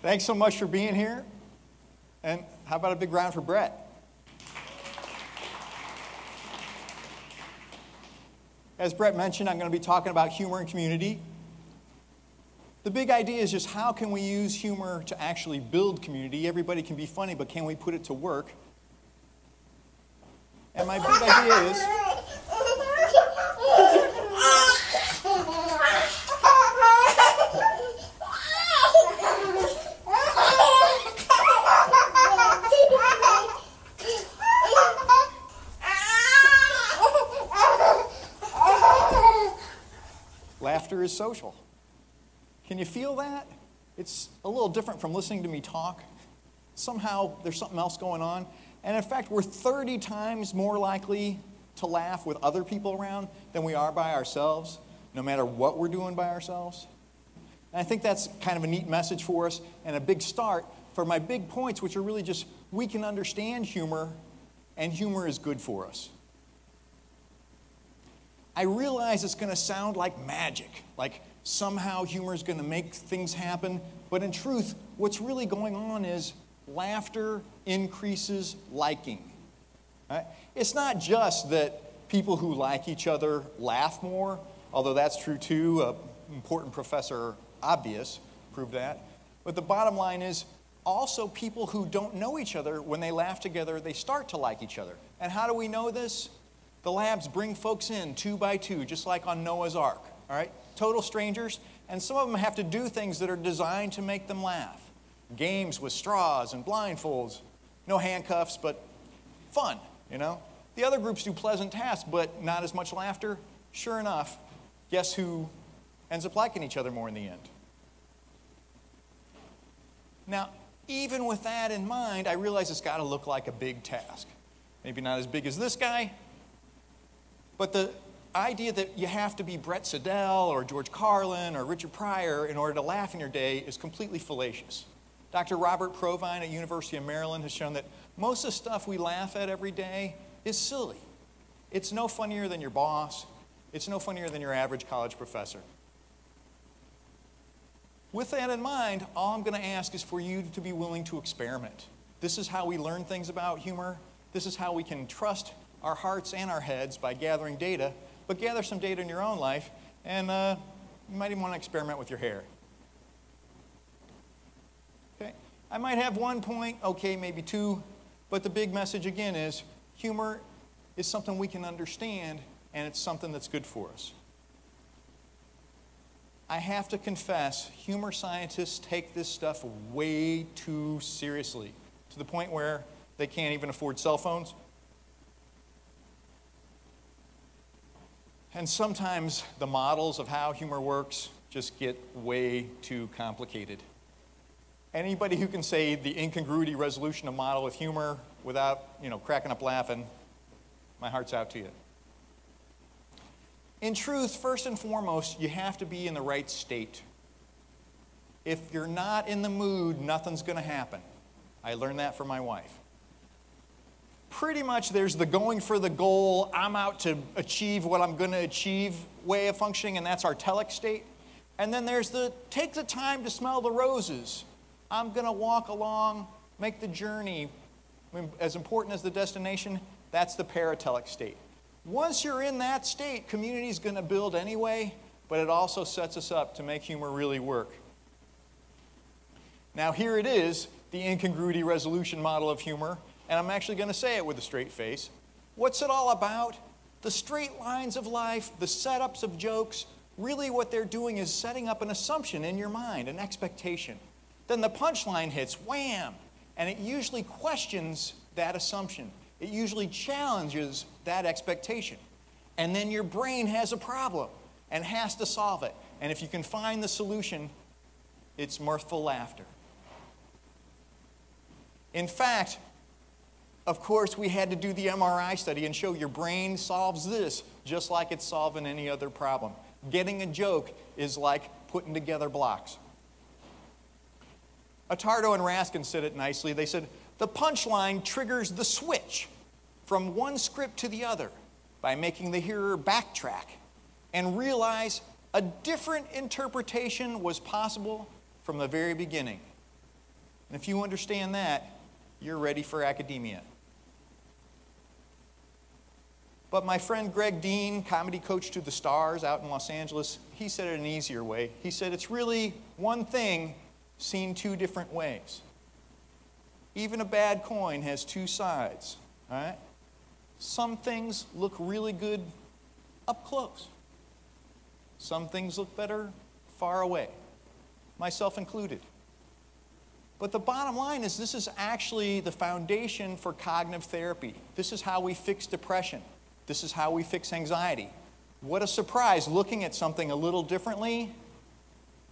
Thanks so much for being here. And how about a big round for Brett? As Brett mentioned, I'm going to be talking about humor and community. The big idea is just how can we use humor to actually build community? Everybody can be funny, but can we put it to work? And my big idea is laughter is social. Can you feel that? It's a little different from listening to me talk. Somehow there's something else going on. And in fact, we're 30 times more likely to laugh with other people around than we are by ourselves, no matter what we're doing by ourselves. And I think that's kind of a neat message for us and a big start for my big points, which are really just we can understand humor, and humor is good for us. I realize it's going to sound like magic, like somehow humor is going to make things happen, but in truth, what's really going on is laughter increases liking. Right? It's not just that people who like each other laugh more, although that's true too. An important professor, Obvious, proved that. But the bottom line is also people who don't know each other, when they laugh together, they start to like each other. And how do we know this? The labs bring folks in 2 by 2, just like on Noah's Ark. All right? Total strangers, and some of them have to do things that are designed to make them laugh. Games with straws and blindfolds, no handcuffs, but fun, you know? The other groups do pleasant tasks, but not as much laughter. Sure enough, guess who ends up liking each other more in the end? Now, even with that in mind, I realize it's got to look like a big task. Maybe not as big as this guy, but the idea that you have to be Brett Siddell or George Carlin or Richard Pryor in order to laugh in your day is completely fallacious. Dr. Robert Provine at University of Maryland has shown that most of the stuff we laugh at every day is silly. It's no funnier than your boss. It's no funnier than your average college professor. With that in mind, all I'm going to ask is for you to be willing to experiment. This is how we learn things about humor. This is how we can trust our hearts and our heads by gathering data, but gather some data in your own life, and you might even want to experiment with your hair. Okay. I might have 1 point, okay, maybe 2, but the big message again is humor is something we can understand, and it's something that's good for us. I have to confess, humor scientists take this stuff way too seriously, to the point where they can't even afford cell phones. And sometimes the models of how humor works just get way too complicated. Anybody who can say the incongruity resolution of model with humor without, cracking up laughing, my heart's out to you. In truth, first and foremost, you have to be in the right state. If you're not in the mood, nothing's going to happen. I learned that from my wife. Pretty much there's the going for the goal, I'm out to achieve what I'm going to achieve way of functioning, and that's our TEDx state. And then there's the take the time to smell the roses. I'm going to walk along, make the journey. As important as the destination, that's the paratelic state. Once you're in that state, community is going to build anyway, but it also sets us up to make humor really work. Now here it is, the incongruity resolution model of humor. And I'm actually going to say it with a straight face. What's it all about? The straight lines of life, the setups of jokes, really what they're doing is setting up an assumption in your mind, an expectation. Then the punchline hits, wham! And it usually questions that assumption. It usually challenges that expectation. And then your brain has a problem and has to solve it. And if you can find the solution, it's mirthful laughter. In fact, of course, we had to do the MRI study and show your brain solves this just like it's solving any other problem. Getting a joke is like putting together blocks. Attardo and Raskin said it nicely. They said, the punchline triggers the switch from one script to the other by making the hearer backtrack and realize a different interpretation was possible from the very beginning. And if you understand that, you're ready for academia. But my friend Greg Dean, comedy coach to the stars out in Los Angeles, he said it an easier way. He said it's really one thing seen two different ways. Even a bad coin has two sides, all right? Some things look really good up close. Some things look better far away, myself included. But the bottom line is this is actually the foundation for cognitive therapy. This is how we fix depression. This is how we fix anxiety. What a surprise, looking at something a little differently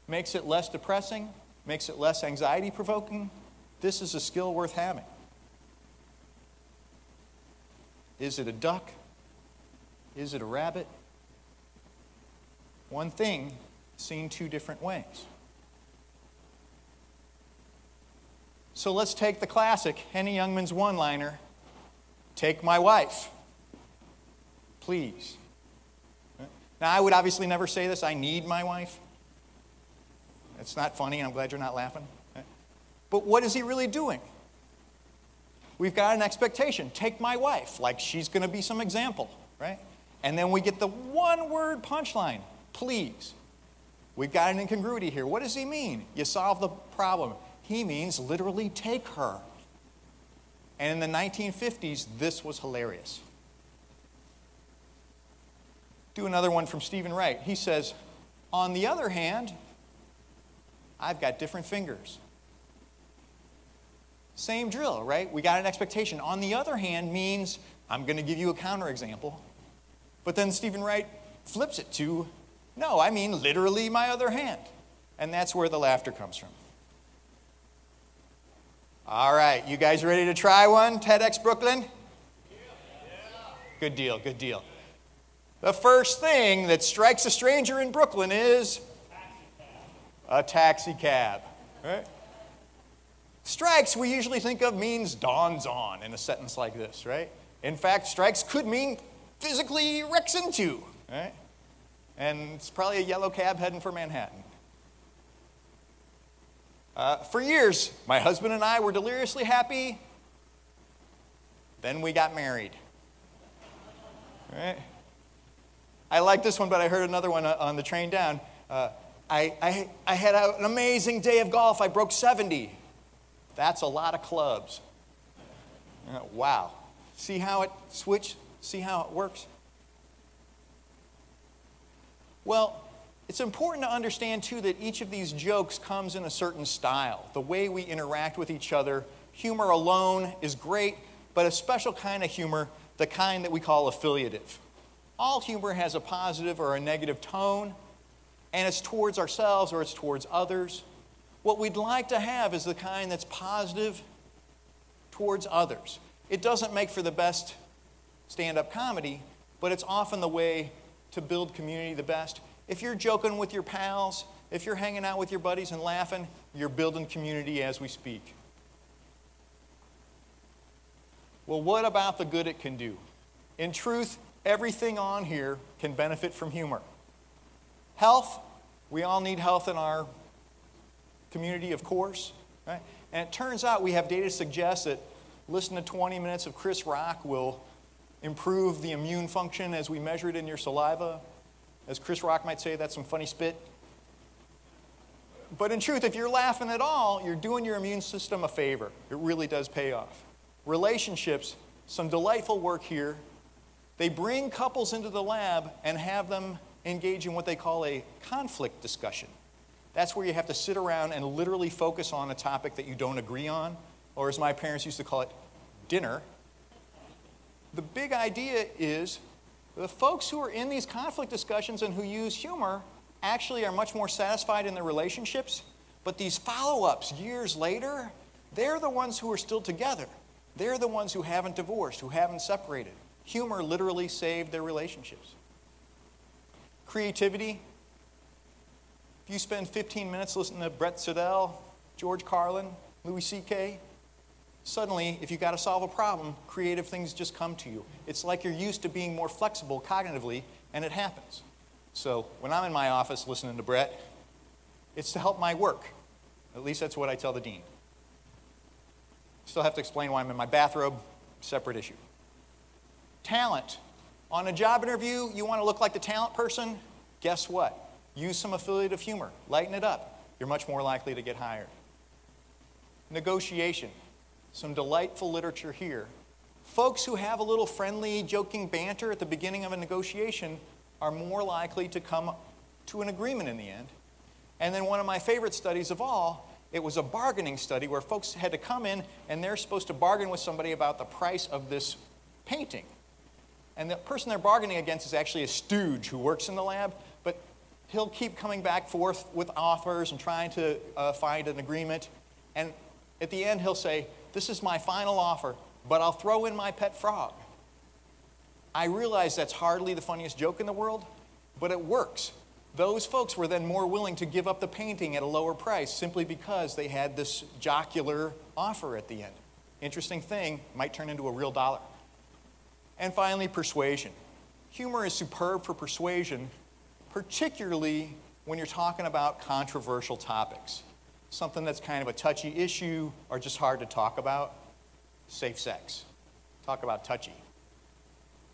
makes it less depressing, makes it less anxiety-provoking. This is a skill worth having. Is it a duck? Is it a rabbit? One thing seen two different ways. So let's take the classic Henny Youngman's one-liner, take my wife, please. Now, I would obviously never say this, I need my wife. It's not funny, and I'm glad you're not laughing. But what is he really doing? We've got an expectation. Take my wife, like she's going to be some example, right? And then we get the one-word punchline, please. We've got an incongruity here. What does he mean? You solve the problem. He means literally take her. And in the 1950s, this was hilarious. Do another one from Stephen Wright. He says, on the other hand, I've got different fingers. Same drill, right? We got an expectation. On the other hand means, I'm going to give you a counterexample. But then Stephen Wright flips it to, no, I mean literally my other hand. And that's where the laughter comes from. All right, you guys ready to try one? TEDxBrooklyn? Good deal, good deal. The first thing that strikes a stranger in Brooklyn is a taxi cab. Right? Strikes we usually think of means dawns on in a sentence like this, right? In fact, strikes could mean physically wrecks into, right? And it's probably a yellow cab heading for Manhattan. For years, my husband and I were deliriously happy. Then we got married. Right? I like this one, but I heard another one on the train down. I had an amazing day of golf. I broke 70. That's a lot of clubs. Wow. See how it switched? See how it works? Well, it's important to understand, too, that each of these jokes comes in a certain style. The way we interact with each other. Humor alone is great, but a special kind of humor, the kind that we call affiliative. All humor has a positive or a negative tone, and it's towards ourselves or it's towards others. What we'd like to have is the kind that's positive towards others. It doesn't make for the best stand-up comedy, but it's often the way to build community the best. If you're joking with your pals, if you're hanging out with your buddies and laughing, you're building community as we speak. Well, what about the good it can do? In truth, everything on here can benefit from humor. Health, we all need health in our community, of course, right? And it turns out we have data to suggest that listening to 20 minutes of Chris Rock will improve the immune function as we measure it in your saliva. As Chris Rock might say, that's some funny spit. But in truth, if you're laughing at all, you're doing your immune system a favor. It really does pay off. Relationships, some delightful work here. They bring couples into the lab and have them engage in what they call a conflict discussion. That's where you have to sit around and literally focus on a topic that you don't agree on, or as my parents used to call it, dinner. The big idea is the folks who are in these conflict discussions and who use humor actually are much more satisfied in their relationships, but these follow-ups years later, they're the ones who are still together. They're the ones who haven't divorced, who haven't separated. Humor literally saved their relationships. Creativity. If you spend 15 minutes listening to Brett Siddell, George Carlin, Louis C.K., suddenly, if you've got to solve a problem, creative things just come to you. It's like you're used to being more flexible cognitively, and it happens. So when I'm in my office listening to Brett, it's to help my work. At least that's what I tell the dean. Still have to explain why I'm in my bathrobe, separate issue. Talent. On a job interview, you want to look like the talent person? Guess what? Use some affiliative humor. Lighten it up. You're much more likely to get hired. Negotiation. Some delightful literature here. Folks who have a little friendly, joking banter at the beginning of a negotiation are more likely to come to an agreement in the end. And then one of my favorite studies of all, it was a bargaining study where folks had to come in and they're supposed to bargain with somebody about the price of this painting. And the person they're bargaining against is actually a stooge who works in the lab, but he'll keep coming back forth with offers and trying to find an agreement. And at the end, he'll say, "This is my final offer, but I'll throw in my pet frog." I realize that's hardly the funniest joke in the world, but it works. Those folks were then more willing to give up the painting at a lower price simply because they had this jocular offer at the end. Interesting thing, might turn into a real dollar. And finally, persuasion. Humor is superb for persuasion, particularly when you're talking about controversial topics. Something that's kind of a touchy issue or just hard to talk about. Safe sex. Talk about touchy.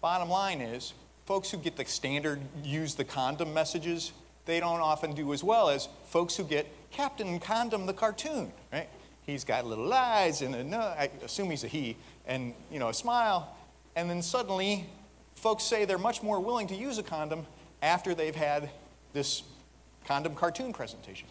Bottom line is, folks who get the standard use the condom messages, they don't often do as well as folks who get Captain Condom the cartoon, right? He's got little eyes and a nose, I assume he's a he, and a smile. And then suddenly, folks say they're much more willing to use a condom after they've had this condom cartoon presentation.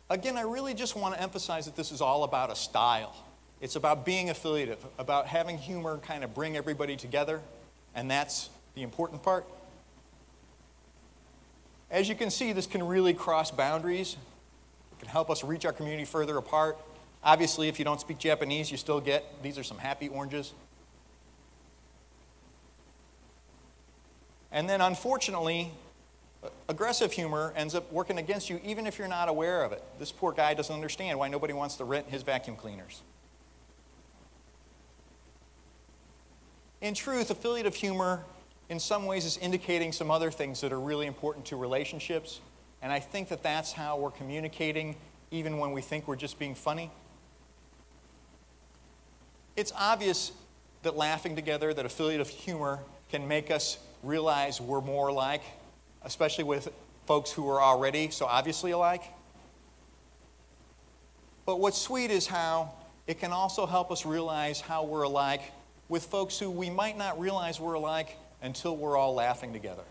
Again, I really just want to emphasize that this is all about a style. It's about being affiliative, about having humor kind of bring everybody together, and that's the important part. As you can see, this can really cross boundaries. It can help us reach our community further apart. Obviously, if you don't speak Japanese, you still get, these are some happy oranges. And then unfortunately, aggressive humor ends up working against you even if you're not aware of it. This poor guy doesn't understand why nobody wants to rent his vacuum cleaners. In truth, affiliative humor in some ways is indicating some other things that are really important to relationships. And I think that that's how we're communicating even when we think we're just being funny. It's obvious that laughing together, that affiliative humor can make us realize we're more alike, especially with folks who are already so obviously alike. But what's sweet is how it can also help us realize how we're alike with folks who we might not realize we're alike until we're all laughing together.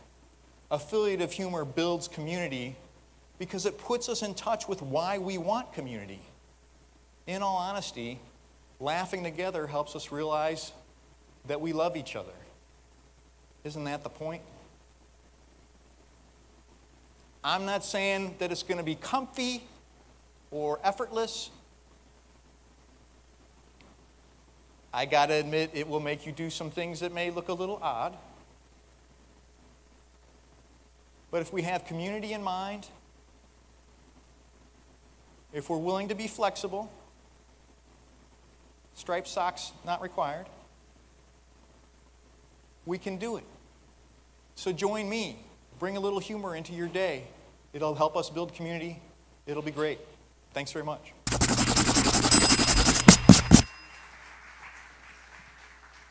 Affiliative humor builds community because it puts us in touch with why we want community. In all honesty, laughing together helps us realize that we love each other. Isn't that the point? I'm not saying that it's going to be comfy or effortless. I got to admit, it will make you do some things that may look a little odd. But if we have community in mind, if we're willing to be flexible, striped socks not required, we can do it. So join me. Bring a little humor into your day. It'll help us build community. It'll be great. Thanks very much.